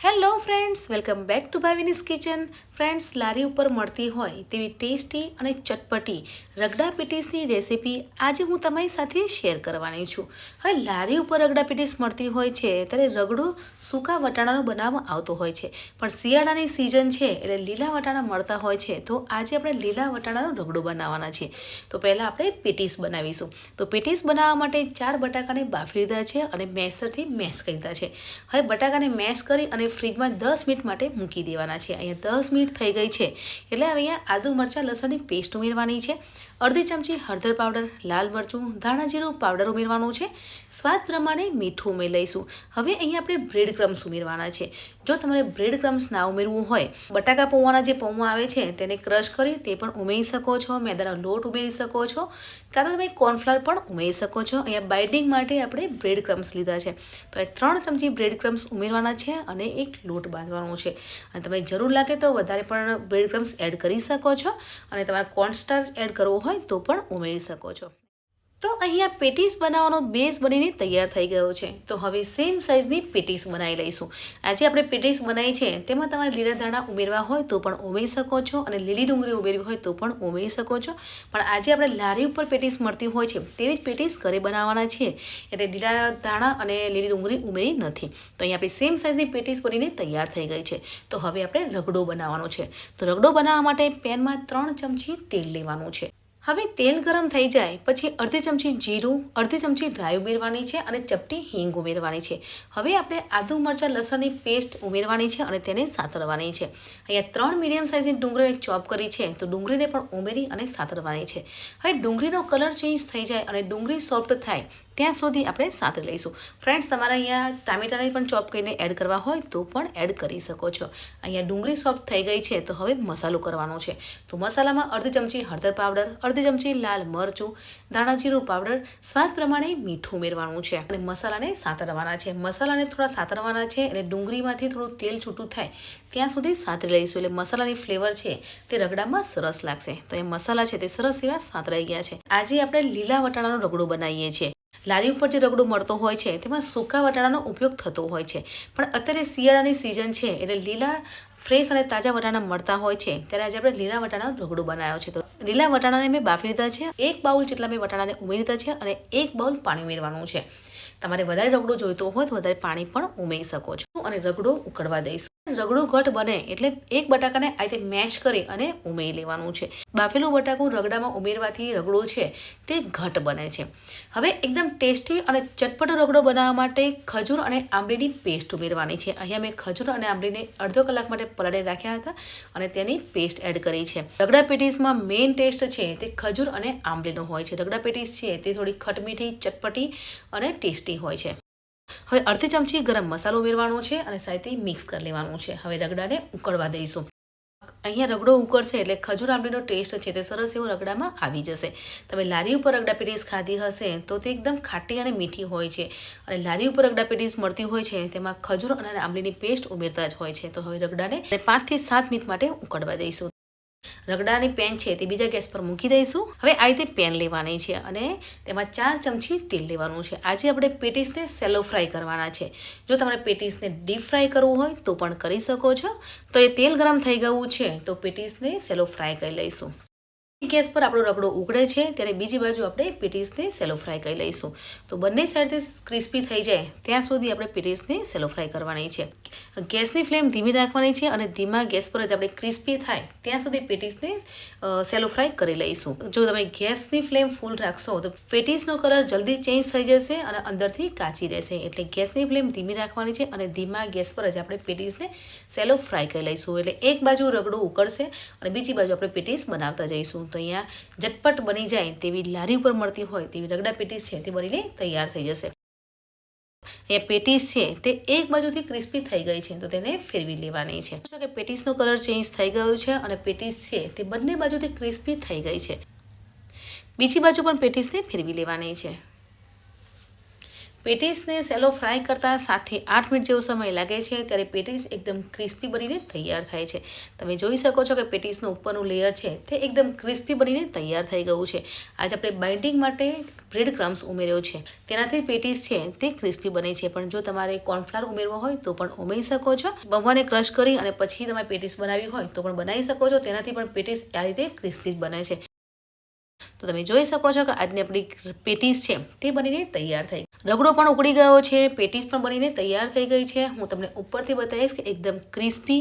Hello friends, welcome back to Bhavini's kitchen. Friends, લારી ઉપર મળતી હોય તેવી ટેસ્ટી અને ચટપટી રગડા પેટીસની રેસીપી આજે હું તમારી સાથે શેર કરવાની છું. હવે લારી ઉપર રગડા પેટીસ મળતી હોય છે ત્યારે રગડો સૂકા વટાણાનો બનાવવામાં આવતો હોય છે, પણ શિયાળાની સિઝન છે એટલે લીલા વટાણા મળતા હોય છે. તો આજે આપણે લીલા વટાણાનો રગડો બનાવવાના છે. તો પહેલાં આપણે પેટીસ બનાવીશું. તો પેટીસ બનાવવા માટે 4 બટાકાને બાફી લીધા છે અને મેસરથી મેશ કરી દીધા છે. હવે બટાકાને મેશ કરી અને ફ્રીજમાં 10 મિનિટ માટે મૂકી દેવાના છે. અહીંયા 10 મિનિટ થઈ ગઈ છે એટલે અહીંયા આદુ મરચાં લસણની પેસ્ટ ઉમેરવાની છે. અડધી ચમચી હળદર પાવડર, લાલ મરચું, ધાણા જીરું પાવડર ઉમેરવાનું છે. સ્વાદ પ્રમાણે મીઠું ઉમેરી લઈશું. હવે અહીંયા આપણે બ્રેડ ક્રમ્સ ઉમેરવાના છે. જો તમારે બ્રેડ ક્રમ્સ ના ઉમેરવું હોય, બટાકા પૌવાના જે પૌવા આવે છે તેને ક્રશ કરી તે પણ ઉમેરી શકો છો. મેદાનો લોટ ઉમેરી શકો છો, કાં તો તમે કોર્નફ્લાવર પણ ઉમેરી શકો છો. અહીંયા બાઇન્ડિંગ માટે આપણે બ્રેડ ક્રમ્સ લીધા છે. તો એ 3 ચમચી બ્રેડ ક્રમ્સ ઉમેરવાના છે અને એક લોટ બાંધવાનો છે. અને તમે જરૂર લાગે તો વધારે પણ બ્રેડ ક્રમ્સ એડ કરી શકો છો અને તમારે કોર્નસ્ટાર્ચ એડ કરવો હોય તો પણ ઉમેરી શકો છો. તો અહીંયા પેટીસ બનાવવાનો બેઝ બનીને તૈયાર થઈ ગયો છે. તો હવે સેમ સાઇઝની પેટીસ બનાવી લઈશું. આજે આપણે પેટીસ બનાવી છે તેમાં તમારે લીલા ધાણા ઉમેરવા હોય તો પણ ઉમેરી શકો છો અને લીલી ડુંગળી ઉમેરવી હોય તો પણ ઉમેરી શકો છો. પણ આજે આપણે લારી ઉપર પેટીસ મળતી હોય છે તેવી જ પેટીસ ઘરે બનાવવાના છીએ એટલે લીલા ધાણા અને લીલી ડુંગળી ઉમેરી નથી. તો અહીંયા આપણી સેમ સાઇઝની પેટીસ બનીને તૈયાર થઈ ગઈ છે. તો હવે આપણે રગડો બનાવવાનો છે. તો રગડો બનાવવા માટે પેનમાં 3 ચમચી તેલ લેવાનું છે. હવે તેલ ગરમ થઈ જાય પછી અડધી ચમચી જીરું, અડધી ચમચી રાઈ ઉમેરવાની છે અને ચપટી હિંગ ઉમેરવાની છે. હવે આપણે આદુ મરચાં લસણની પેસ્ટ ઉમેરવાની છે અને તેને સાતળવાની છે. અહીંયા 3 મીડિયમ સાઇઝની ડુંગળીને ચોપ કરી છે તો ડુંગળીને પણ ઉમેરી અને સાતળવાની છે. હવે ડુંગળીનો કલર ચેન્જ થઈ જાય અને ડુંગળી સોફ્ટ થાય ત્યાં સુધી આપણે સાતળી લઈશું. ફ્રેન્ડ્સ, તમારે અહીંયા ટામેટાને પણ ચોપ કરીને એડ કરવા હોય તો પણ એડ કરી શકો છો. અહીંયા ડુંગળી સોફ્ટ થઈ ગઈ છે તો હવે મસાલો કરવાનો છે. તો મસાલામાં અડધી ચમચી હળદર પાવડર, અડધી ચમચી લાલ મરચું, ધાણા જીરું પાવડર, સ્વાદ પ્રમાણે મીઠું ઉમેરવાનું છે અને મસાલાને સાતળવાના છે. મસાલાને થોડા સાતળવાના છે અને ડુંગળીમાંથી થોડું તેલ છૂટું થાય ત્યાં સુધી સાતળી લઈશું એટલે મસાલાની ફ્લેવર છે તે રગડામાં સરસ લાગશે. તો એ મસાલા છે તે સરસ એવા સાતળાઈ ગયા છે. આજે આપણે લીલા વટાણાનો રગડો બનાવીએ છીએ. લારી ઉપર જે રગડો મળતો હોય છે તેમાં સૂકા વટાણાનો ઉપયોગ થતો હોય છે, પણ અત્યારે શિયાળાની સિઝન છે એટલે લીલા ફ્રેશ અને તાજા વટાણા મળતા હોય છે ત્યારે આજે આપણે લીલા વટાણાનો રગડો બનાવ્યો છે. તો લીલા વટાણાને મેં બાફી લીધા છે. 1 બાઉલ જેટલા મેં વટાણાને ઉમેરી દીધા છે અને 1 બાઉલ પાણી ઉમેરવાનું છે. તમારે વધારે રગડો જોઈતો હોય તો વધારે પાણી પણ ઉમેરી શકો છો અને રગડો ઉકળવા દઈશું. રગડો ઘટ બને એટલે 1 બટાકાને આ રીતે મેશ કરી અને ઉમેરી લેવાનું છે. બાફેલું બટાકું રગડામાં ઉમેરવાથી રગડો છે તે ઘટ બને છે. હવે એકદમ ટેસ્ટી અને ચટપટો રગડો બનાવવા માટે ખજૂર અને આંબલીની પેસ્ટ ઉમેરવાની છે. અહીંયા મેં ખજૂર અને આંબલીને અડધો કલાક માટે પલાળી રાખ્યા હતા અને તેની પેસ્ટ એડ કરી છે. રગડા પેટીસમાં મેઇન ટેસ્ટ છે તે ખજૂર અને આંબલીનો હોય છે. રગડા પેટીસ છે તે થોડી ખટમીઠી, ચટપટી અને ટેસ્ટી હોય છે. હવે અડધી ચમચી ગરમ મસાલો ઉમેરવાનો છે અને સાથે મિક્સ કરી લેવાનું છે. હવે રગડાને ઉકળવા દઈશું. અહીંયા રગડો ઉકળશે એટલે ખજૂર આંબલીનો ટેસ્ટ છે તે સરસ એવો રગડામાં આવી જશે. તમે લારી ઉપર રગડા પેટીસ ખાધી હશે તો તે એકદમ ખાટી અને મીઠી હોય છે અને લારી ઉપર રગડા પેટીસ મળતી હોય છે તેમાં ખજૂર અને આંબલીની પેસ્ટ ઉમેરતા જ હોય છે. તો હવે રગડાને 5 થી 7 મિનિટ માટે ઉકળવા દઈશું. રગડાની પેન છે તે બીજા ગેસ પર મૂકી દઈશું. હવે આ રીતે પેન લેવાની છે અને તેમાં 4 ચમચી તેલ લેવાનું છે. આજે આપણે પેટીસને સેલો ફ્રાય કરવાના છે. જો તમારે પેટીસને ડીપ ફ્રાય કરવું હોય તો પણ કરી શકો છો. તો એ તેલ ગરમ થઈ ગયું છે તો પેટીસને સેલો ફ્રાય કરી લઈશું. ગેસ પર આપણો રગડો ઉકળે છે ત્યારે બીજી બાજુ આપણે પેટીસને સેલો ફ્રાય કરી લઈશું. તો બંને સાઈડથી ક્રિસ્પી થઈ જાય ત્યાં સુધી આપણે પેટીસને સેલો ફ્રાય કરવાની છે. ગેસની ફ્લેમ ધીમી રાખવાની છે અને ધીમા ગેસ પર જ આપણે ક્રિસ્પી થાય ત્યાં સુધી પેટીસને સેલો ફ્રાય કરી લઈશું. જો તમે ગેસની ફ્લેમ ફૂલ રાખશો તો પેટીસનો કલર જલ્દી ચેન્જ થઈ જશે અને અંદરથી કાચી રહેશે. એટલે ગેસની ફ્લેમ ધીમી રાખવાની છે અને ધીમા ગેસ પર જ આપણે પેટીસને સેલો ફ્રાય કરી લઈશું. એટલે એક બાજુ રગડો ઉકળશે અને બીજી બાજુ આપણે પેટીસ બનાવતા જઈશું. તો અહીંયા ઝટપટ બની જાય તેવી લારી ઉપર મળતી હોય તેવી રગડા પેટીસ છે તે બનીને તૈયાર થઈ જશે. એ પેટીસ છે તે એક બાજુથી ક્રિસ્પી થઈ ગઈ છે તો તેને ફેરવી લેવાની છે. કે પેટીસનો કલર ચેન્જ થઈ ગયો છે અને પેટીસ છે તે બંને બાજુથી ક્રિસ્પી થઈ ગઈ છે. બીજી બાજુ પણ પેટીસને ફેરવી લેવાની છે. પેટીસને સેલો ફ્રાય કરતાં 7 થી 8 મિનિટ જેવો સમય લાગે છે ત્યારે પેટીસ એકદમ ક્રિસ્પી બનીને તૈયાર થાય છે. તમે જોઈ શકો છો કે પેટીસનું ઉપરનું લેયર છે તે એકદમ ક્રિસ્પી બનીને તૈયાર થઈ ગયું છે. આજે આપણે બાઇન્ડિંગ માટે બ્રેડ ક્રમ્સ ઉમેર્યો છે, તેનાથી પેટીસ છે તે ક્રિસ્પી બને છે. પણ જો તમારે કોર્નફ્લાવર ઉમેરવો હોય તો પણ ઉમેરી શકો છો. બવાને ક્રશ કરી અને પછી તમારે પેટીસ બનાવવી હોય તો પણ બનાવી શકો છો. તેનાથી પણ પેટીસ આ રીતે ક્રિસ્પી બને છે. તો તમે જોઈ શકો છો કે આજની આપણી પેટીસ છે તે બનીને તૈયાર થઈ. રગડો પણ ઉકળી ગયો છે, પેટીસ પણ બનીને તૈયાર થઈ ગઈ છે. હું તમને ઉપરથી બતાવીશ કે એકદમ ક્રિસ્પી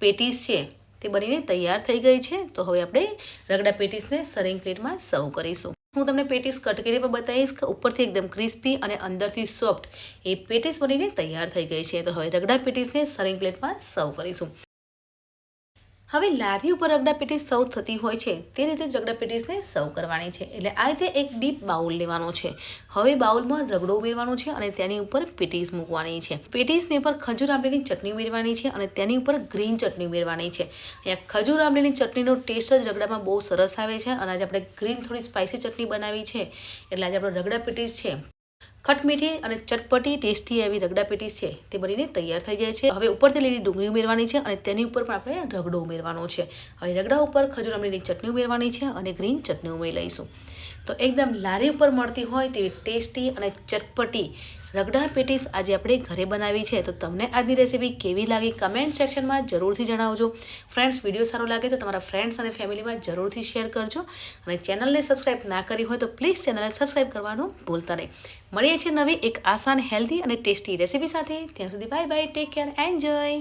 પેટીસ છે તે બનીને તૈયાર થઈ ગઈ છે. તો હવે આપણે રગડા પેટીસને સર્વિંગ પ્લેટમાં સર્વ કરીશું. હું તમને પેટીસ કટ કરીને પણ બતાવીશ કે ઉપરથી એકદમ ક્રિસ્પી અને અંદરથી સોફ્ટ એ પેટીસ બનીને તૈયાર થઈ ગઈ છે. તો હવે રગડા પેટીસને સર્વિંગ પ્લેટમાં સર્વ કરીશું. હવે લારી ઉપર રગડા પેટીસ સર્વ થતી હોય છે તે રીતે જ રગડા પેટીસને સર્વ કરવાની છે. એટલે આ રીતે એક ડીપ બાઉલ લેવાનો છે. હવે બાઉલમાં રગડો ઉમેરવાનો છે અને તેની ઉપર પેટીસ મૂકવાની છે. પેટીસની ઉપર ખજૂર આંબલીની ચટણી ઉમેરવાની છે અને તેની ઉપર ગ્રીન ચટણી ઉમેરવાની છે. અહીંયા ખજૂર આંબલીની ચટણીનો ટેસ્ટ જ રગડામાં બહુ સરસ આવે છે. અને આજે આપણે ગ્રીન થોડી સ્પાઇસી ચટણી બનાવી છે એટલે આજે આપણો રગડા પેટીસ છે ખટમીઠી અને ચટપટી ટેસ્ટી એવી રગડા પેટીસ છે તે બનીને તૈયાર થઈ જાય છે. હવે ઉપરથી લીલી ડુંગળી ઉમેરવાની છે અને તેની ઉપર પણ આપણે રગડો ઉમેરવાનો છે. હવે રગડા ઉપર ખજૂર આંબલીની ચટણી ઉમેરવાની છે અને ગ્રીન ચટણી ઉમેરી લઈશું. તો એકદમ લારી ઉપર મળતી હોય તેવી ટેસ્ટી અને ચટપટી રગડા પેટીસ આજે આપણે ઘરે બનાવી છે. તો તમને આજની રેસીપી કેવી લાગી કમેન્ટ સેક્શનમાં જરૂરથી જણાવજો. ફ્રેન્ડ્સ, વિડીયો સારો લાગે તો તમારા ફ્રેન્ડ્સ અને ફેમિલીમાં જરૂરથી શેર કરજો. અને ચેનલને સબસ્ક્રાઈબ ના કરી હોય તો પ્લીઝ ચેનલને સબસ્ક્રાઈબ કરવાનું ભૂલતા નહીં. મળીએ છીએ નવી એક આસાન, હેલ્ધી અને ટેસ્ટી રેસીપી સાથે. ત્યાં સુધી bye bye, take care, enjoy.